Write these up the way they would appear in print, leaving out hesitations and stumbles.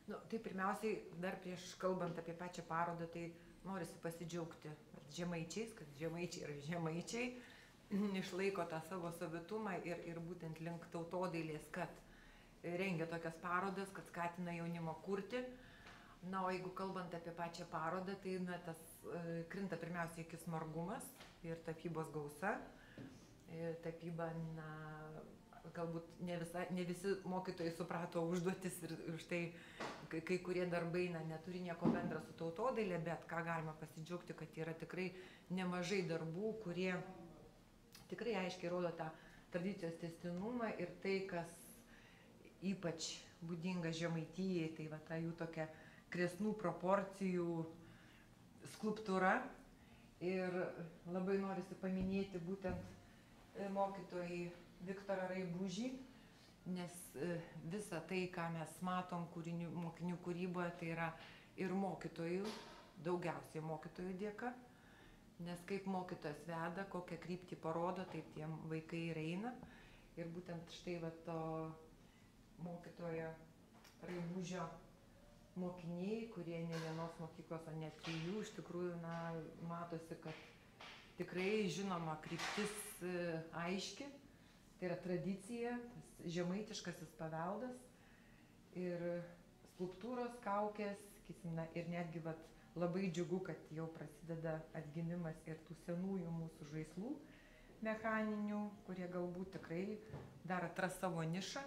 Nu, tai pirmiausiai, dar prieš kalbant apie pačią parodą, tai norisi pasidžiaugti žemaičiais, kad žemaičiai yra žemaičiai, išlaiko tą savo savitumą ir būtent link tautodailės, kad rengia tokias parodas, kad skatina jaunimą kurti. Na, o jeigu kalbant apie pačią parodą, tai tas krinta pirmiausiai akis margumas ir tapybos gausa. Tapyba, na, galbūt ne visi mokytojai suprato užduotis ir už tai kai kurie darbai neturi nieko bendra su tautodailė, bet ką galima pasidžiaugti, kad yra tikrai nemažai darbų, kurie tikrai aiškiai rodo tą tradicijos tęstinumą ir tai, kas ypač būdinga Žemaitijai, tai va ta jų tokia kresnų proporcijų skulptūra. Ir labai norisi paminėti būtent mokytojai Viktorą Raibužį, nes visa tai, ką mes matom mokinių kūryboje, tai yra ir mokytojų, daugiausiai mokytojų dėka, nes kaip mokytojas veda, kokią kryptį parodo, taip tie vaikai ir eina. Ir būtent štai va to mokytojo Raibužio mokiniai, kurie ne vienos mokyklos, o net 3, iš tikrųjų, matosi, kad tikrai žinoma kryptis aiški, tai yra tradicija, tas žemaitiškasis paveldas ir skulptūros, kaukės, ir netgi labai džiugu, kad jau prasideda atgimimas ir tų senųjų mūsų žaislų mechaninių, kurie galbūt tikrai dar atras savo nišą.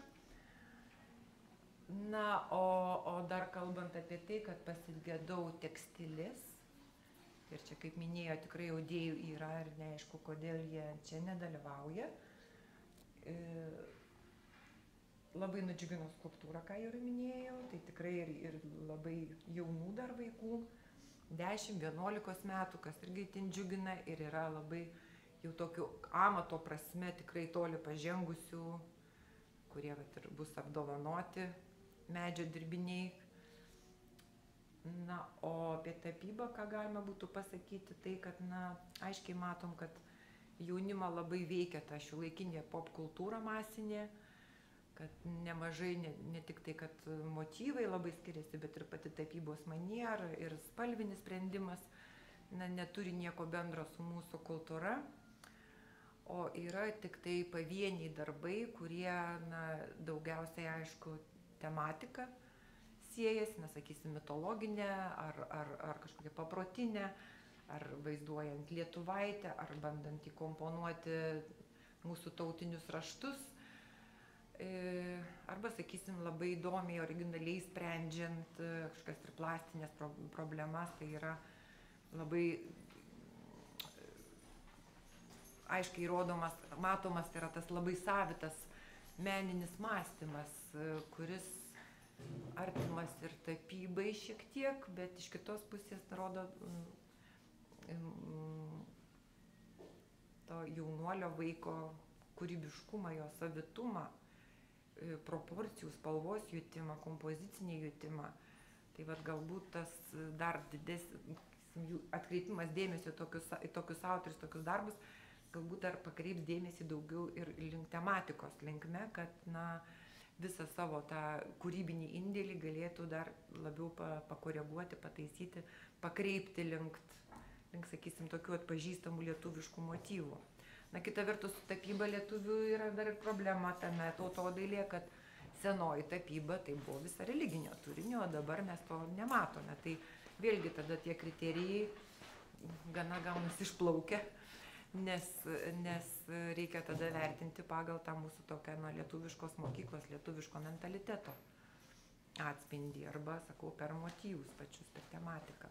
Na, o dar kalbant apie tai, kad pasigedau tekstilės, ir čia, kaip minėjo, tikrai audėjų yra ir neaišku, kodėl jie čia nedalyvauja. Labai nudžiugino skulptūrą, ką jau minėjau, tai tikrai ir labai jaunų dar vaikų, 10-11 metų, kas irgi tin džiugina ir yra labai jau tokių amato prasme tikrai toli pažengusių, kurie ir bus apdovanoti medžio dirbiniai. Na, o apie tapybą, ką galima būtų pasakyti, tai, kad, aiškiai matom, kad jaunimą labai veikia ta šiuolaikinė pop kultūra masinė, kad nemažai, ne tik tai, kad motyvai labai skiriasi, bet ir pati tapybos maniera ir spalvinis sprendimas neturi nieko bendro su mūsų kultūra, o yra tik tai pavieniai darbai, kurie daugiausiai, aišku, tematika siejasi, sakysim, mitologinė, ar kažkokia paprotinė, ar vaizduojant lietuvaitę, ar bandant įkomponuoti mūsų tautinius raštus, arba, sakysim, labai įdomiai, originaliai sprendžiant kažkas ir plastinės problemas, tai yra labai aiškiai rodomas, matomas yra tas labai savitas meninis mąstymas, kuris artimas ir tapybai šiek tiek, bet iš kitos pusės rodo to jaunuolio vaiko kūrybiškumą, jo savitumą, proporcijų, spalvos jutimą, kompozicinį jutimą. Tai galbūt tas dar didesnis atkreipimas dėmesio į tokius autorius, tokius darbus, galbūt dar pakreips dėmesį daugiau ir link tematikos linkme, kad visą savo tą kūrybinį indėlį galėtų dar labiau pakoreguoti, pataisyti, pakreipti link, sakysim, tokių atpažįstamų lietuviškų motyvų. Na, kita vertus, tapyba lietuvių yra dar ir problema tame tautodailėje, kad senoji tapyba tai buvo visa religinio turinio, o dabar mes to nematome. Tai vėlgi tada tie kriterijai gana gaunasi išplaukia, nes reikia tada vertinti pagal tą mūsų tokią lietuviškos mokyklos, lietuviško mentaliteto atspindį arba, sakau, per motyvus pačius, per tematiką.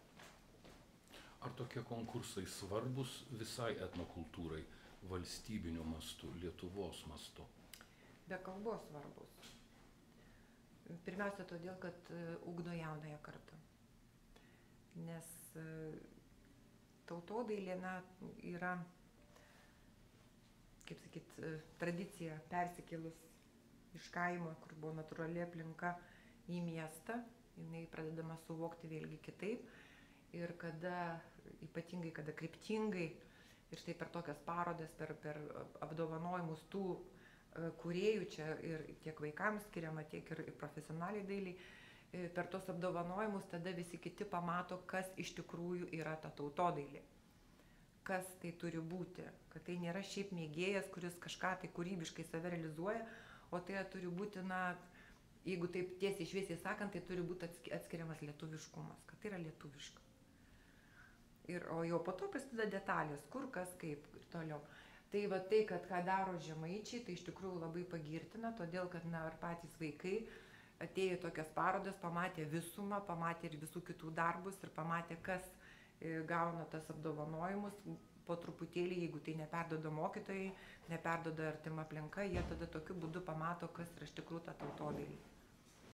Ar tokie konkursai svarbus visai etnokultūrai, valstybiniu mastu, Lietuvos mastu? Be kalbos svarbus. Pirmiausia, todėl, kad ugdo jaunąją kartą. Nes tautodailė yra, kaip sakyt, tradicija persikėlus iš kaimo, kur buvo natūrali aplinka, į miestą, jinai pradedama suvokti vėlgi kitaip. Ir ypatingai kada kryptingai, ir štai per tokias parodas, per apdovanojimus tų kūrėjų čia ir tiek vaikams skiriama, tiek ir profesionaliai dailiai, per tos apdovanojimus tada visi kiti pamato, kas iš tikrųjų yra ta tautodailė. Kas tai turi būti. Kad tai nėra šiaip mėgėjas, kuris kažką tai kūrybiškai save realizuoja, o tai turi būti, jeigu taip tiesiai šviesiai sakant, tai turi būti atskiriamas lietuviškumas, kad tai yra lietuviška. O jau po to prasideda detalės, kur, kas, kaip ir toliau. Tai va tai, kad ką daro žemaičiai, tai iš tikrųjų labai pagirtina, todėl kad ar patys vaikai atėjo į tokias parodas, pamatė visumą, pamatė ir visų kitų darbus ir pamatė, kas gauna tas apdovanojimus. Po truputėlį, jeigu tai neperdoda mokytojai, neperdoda artima aplinka, jie tada tokiu būdu pamato, kas yra iš tikrųjų ta tautodailė.